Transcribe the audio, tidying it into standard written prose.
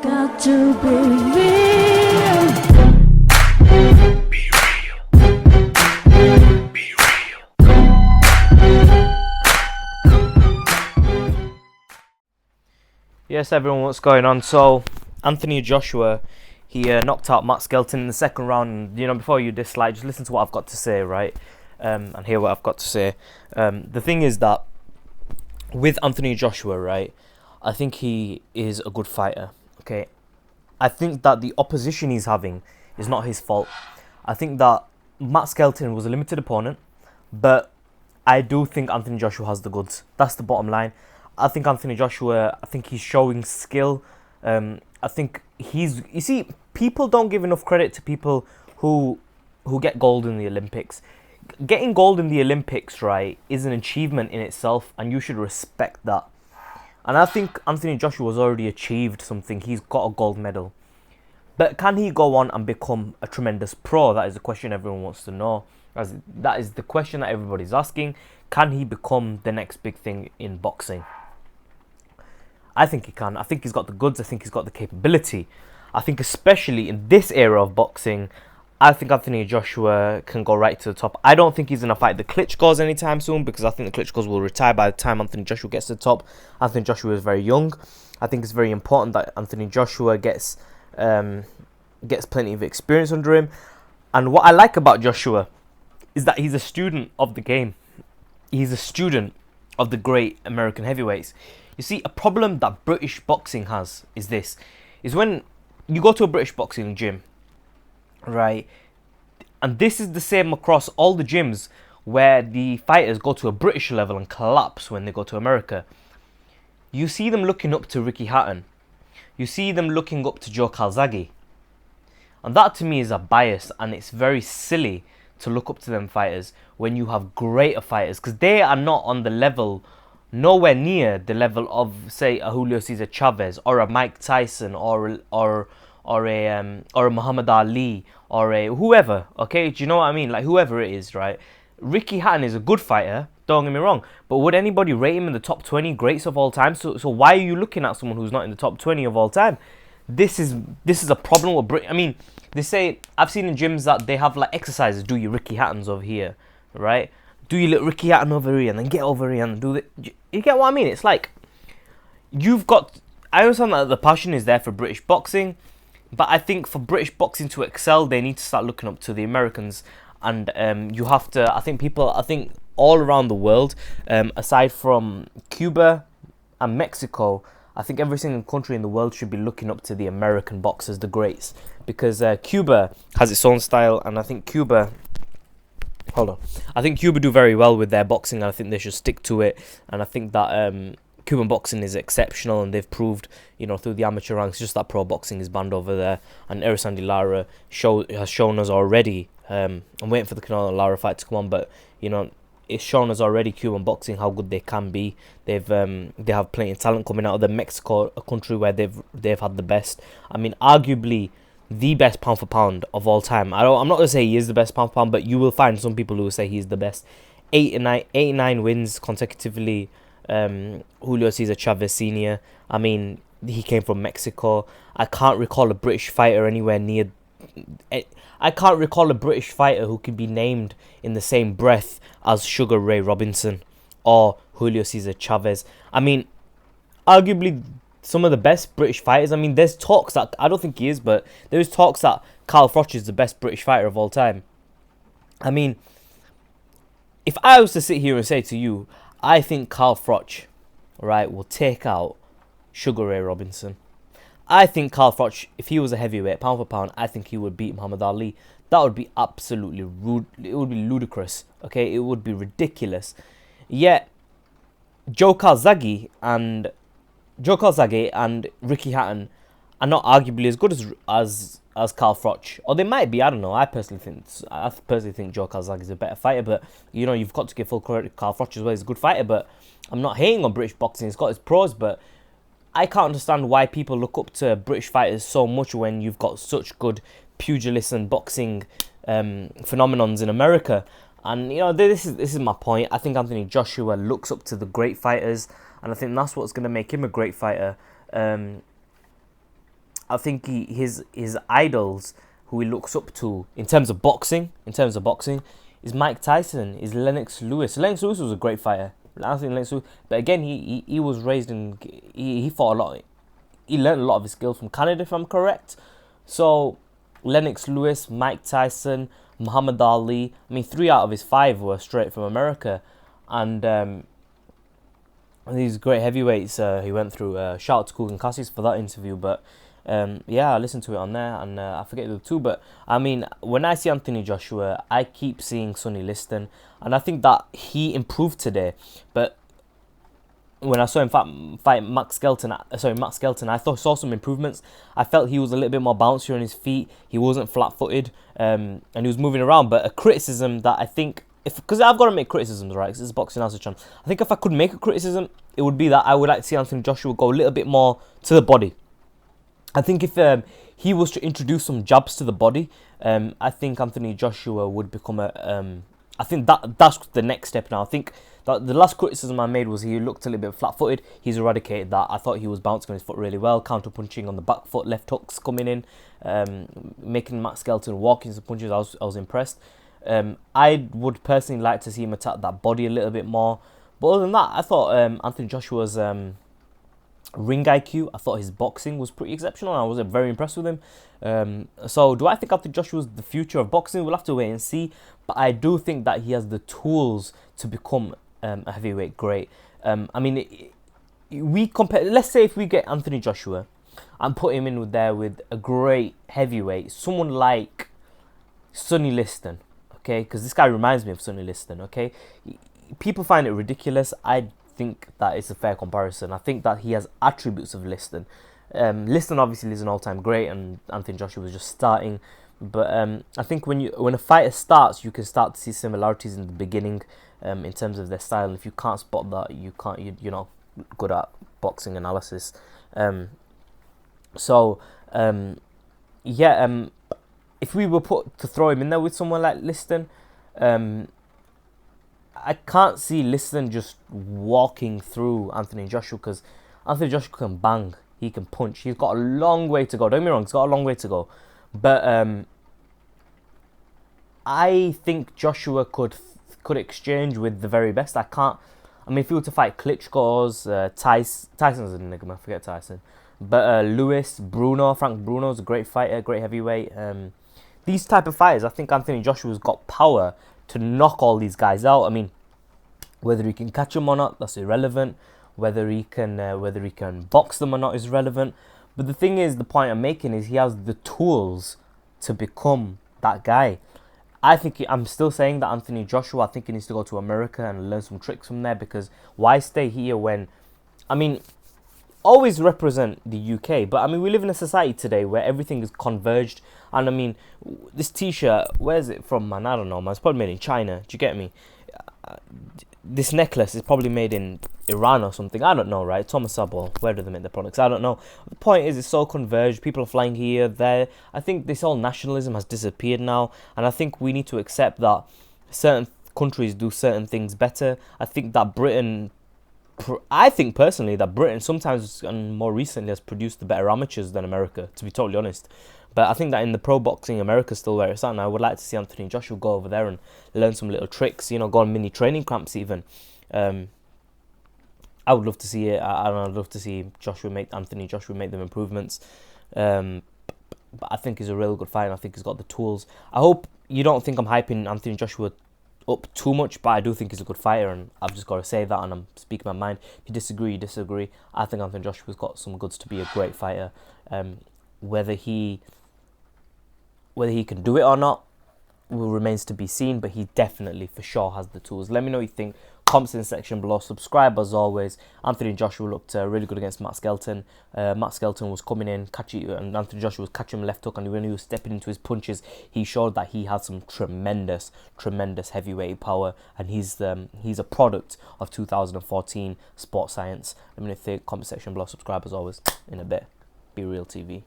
Got to be real. Be real. Be real. Yes, everyone, what's going on? So, Anthony Joshua, he knocked out Matt Skelton in the second round. And, before you dislike, just listen to what I've got to say, right? And hear what I've got to say. The thing is that with Anthony Joshua, right, I think he is a good fighter, okay? I think that the opposition he's having is not his fault. I think that Matt Skelton was a limited opponent, but I do think Anthony Joshua has the goods. That's the bottom line. I think Anthony Joshua, he's showing skill. I think you see, people don't give enough credit to people who get gold in the Olympics. Getting gold in the Olympics, right, is an achievement in itself, and you should respect that. And I think Anthony Joshua has already achieved something. He's got a gold medal. But can he go on and become a tremendous pro? That is the question everyone wants to know. That is the question that everybody's asking. Can he become the next big thing in boxing? I think he can. I think he's got the goods. I think he's got the capability. I think especially in this era of boxing, I think Anthony Joshua can go right to the top. I don't think he's going to fight the Klitschko's anytime soon, because I think the Klitschko's will retire by the time Anthony Joshua gets to the top. Anthony Joshua is very young. I think it's very important that Anthony Joshua gets plenty of experience under him. And what I like about Joshua is that he's a student of the game. He's a student of the great American heavyweights. You see, a problem that British boxing has is when you go to a British boxing gym, right? And this is the same across all the gyms where the fighters go to a British level and collapse when they go to America. You see them looking up to Ricky Hatton. You see them looking up to Joe Calzaghe. And that to me is a bias, and it's very silly to look up to them fighters when you have greater fighters, because they are not on the level, nowhere near the level of, say, a Julio Cesar Chavez or a Mike Tyson or a Muhammad Ali or a whoever, okay? Do you know what I mean? Like, whoever it is, right? Ricky Hatton is a good fighter, don't get me wrong, but would anybody rate him in the top 20 greats of all time? So why are you looking at someone who's not in the top 20 of all time? This is a problem with they say, I've seen in gyms that they have like exercises. Do your Ricky Hattons over here, right? Do your little Ricky Hatton over here, and then get over here and do the. You get what I mean? It's like I understand that the passion is there for British boxing, but I think for British boxing to excel, they need to start looking up to the Americans, and you have to. I think all around the world, aside from Cuba and Mexico, I think every single country in the world should be looking up to the American boxers, the greats, because Cuba has its own style, and I think Cuba do very well with their boxing, and I think they should stick to it. And I think that Cuban boxing is exceptional, and they've proved, through the amateur ranks, just that pro boxing is banned over there. And Erislandy Lara has shown us already. I'm waiting for the Canelo and Lara fight to come on, but it's shown us already, Cuban boxing, how good they can be. They have plenty of talent coming out of Mexico, a country where they've had the best. I mean, arguably the best pound for pound of all time. I'm not gonna say he is the best pound for pound, but you will find some people who will say he's the best. 89 wins consecutively. Julio Cesar Chavez Sr. I mean, he came from Mexico. I can't recall a British fighter anywhere near. I can't recall a British fighter who could be named in the same breath as Sugar Ray Robinson or Julio Cesar Chavez. I mean, arguably some of the best British fighters. I mean, there's talks that, I don't think he is, but there's talks that Carl Froch is the best British fighter of all time. I mean, if I was to sit here and say to you, I think Carl Froch, right, will take out Sugar Ray Robinson. I think Carl Froch, if he was a heavyweight, pound for pound, I think he would beat Muhammad Ali. That would be absolutely rude. It would be ludicrous, okay? It would be ridiculous. Yet, Joe Calzaghe and Ricky Hatton are not arguably as good as Carl Froch, or they might be. I don't know. I personally think Joe Calzaghe is a better fighter, but you've got to give full credit to Carl Froch as well. He's a good fighter, but I'm not hating on British boxing. It's got its pros, but I can't understand why people look up to British fighters so much when you've got such good pugilists and boxing phenomenons in America. And this is my point. I think Anthony Joshua looks up to the great fighters, and I think that's what's going to make him a great fighter. I think his idols who he looks up to in terms of boxing, is Mike Tyson, is Lennox Lewis. Lennox Lewis was a great fighter. I think Lennox Lewis, but again, he was raised in, he fought a lot. He learned a lot of his skills from Canada, if I'm correct. So Lennox Lewis, Mike Tyson, Muhammad Ali. I mean, 3 out of his 5 were straight from America, and these great heavyweights he went through. Shout out to Kugan Cassis for that interview, but yeah, I listened to it on there, and I forget the 2. But I mean, when I see Anthony Joshua, I keep seeing Sonny Liston, and I think that he improved today. But when I saw him fight Max Skelton, I saw some improvements. I felt he was a little bit more bouncy on his feet. He wasn't flat-footed, and he was moving around. But a criticism that I think, because I've got to make criticisms, right? Because it's boxing as a channel. I think if I could make a criticism, it would be that I would like to see Anthony Joshua go a little bit more to the body. I think if he was to introduce some jabs to the body, I think Anthony Joshua would become a. I think that's the next step now. I think that the last criticism I made was he looked a little bit flat-footed. He's eradicated that. I thought he was bouncing on his foot really well, counter-punching on the back foot, left hooks coming in, making Matt Skelton walk into punches. I was impressed. I would personally like to see him attack that body a little bit more. But other than that, I thought Anthony Joshua's ring IQ, I thought his boxing was pretty exceptional. I was very impressed with him. So do I think Anthony Joshua is the future of boxing? We'll have to wait and see. But I do think that he has the tools to become a heavyweight great. I mean, we compare. Let's say if we get Anthony Joshua and put him in there with a great heavyweight, someone like Sonny Liston, okay? Because this guy reminds me of Sonny Liston, okay? People find it ridiculous. I think that it's a fair comparison. I think that he has attributes of Liston. Liston obviously is an all-time great, and Anthony Joshua was just starting. But I think when a fighter starts, you can start to see similarities in the beginning in terms of their style. And if you can't spot that, you're not good at boxing analysis. If we were to throw him in there with someone like Liston, I can't see Liston just walking through Anthony Joshua, because Anthony Joshua can bang, he can punch. He's got a long way to go. Don't get me wrong, he's got a long way to go. But I think Joshua could exchange with the very best. I mean, if he were to fight Klitschko's, Tyson's an enigma, forget Tyson. But Lewis, Frank Bruno's a great fighter, great heavyweight. These type of fighters, I think Anthony Joshua's got power to knock all these guys out. I mean, whether he can catch them or not, that's irrelevant. Whether he can box them or not is irrelevant. But the thing is, the point I'm making is he has the tools to become that guy. I'm still saying that Anthony Joshua, I think he needs to go to America and learn some tricks from there, because why stay here when, I mean, always represent the UK, but I mean, we live in a society today where everything is converged. And I mean, this t-shirt, where's it from, man? I don't know, man. It's probably made in China. Do you get me? This necklace is probably made in Iran or something. I don't know, right? Thomas Sabo, where do they make the products? I don't know. The point is, it's so converged. People are flying here, there. I think this whole nationalism has disappeared now, and I think we need to accept that certain countries do certain things better. I think personally that Britain sometimes, and more recently, has produced the better amateurs than America, to be totally honest. But I think that in the pro boxing, America's still where it's at, and I would like to see Anthony Joshua go over there and learn some little tricks, go on mini training camps even. I would love to see it. I'd love to see Anthony Joshua make them improvements. But I think he's a real good fighter. I think he's got the tools. I hope you don't think I'm hyping Anthony Joshua up too much, but I do think he's a good fighter, and I've just got to say that, and I'm speaking my mind. If you disagree, you disagree. I think Anthony Joshua's got some goods to be a great fighter. Whether he can do it or not remains to be seen, but he definitely, for sure, has the tools. Let me know what you think. Comments in the section below. Subscribe as always. Anthony Joshua looked really good against Matt Skelton. Matt Skelton was coming in, and Anthony Joshua was catching him left hook, and when he was stepping into his punches, he showed that he had some tremendous heavyweight power, and he's a product of 2014 sports science. Let me know what you think. Comment section below. Subscribe as always. In a bit. Be Real TV.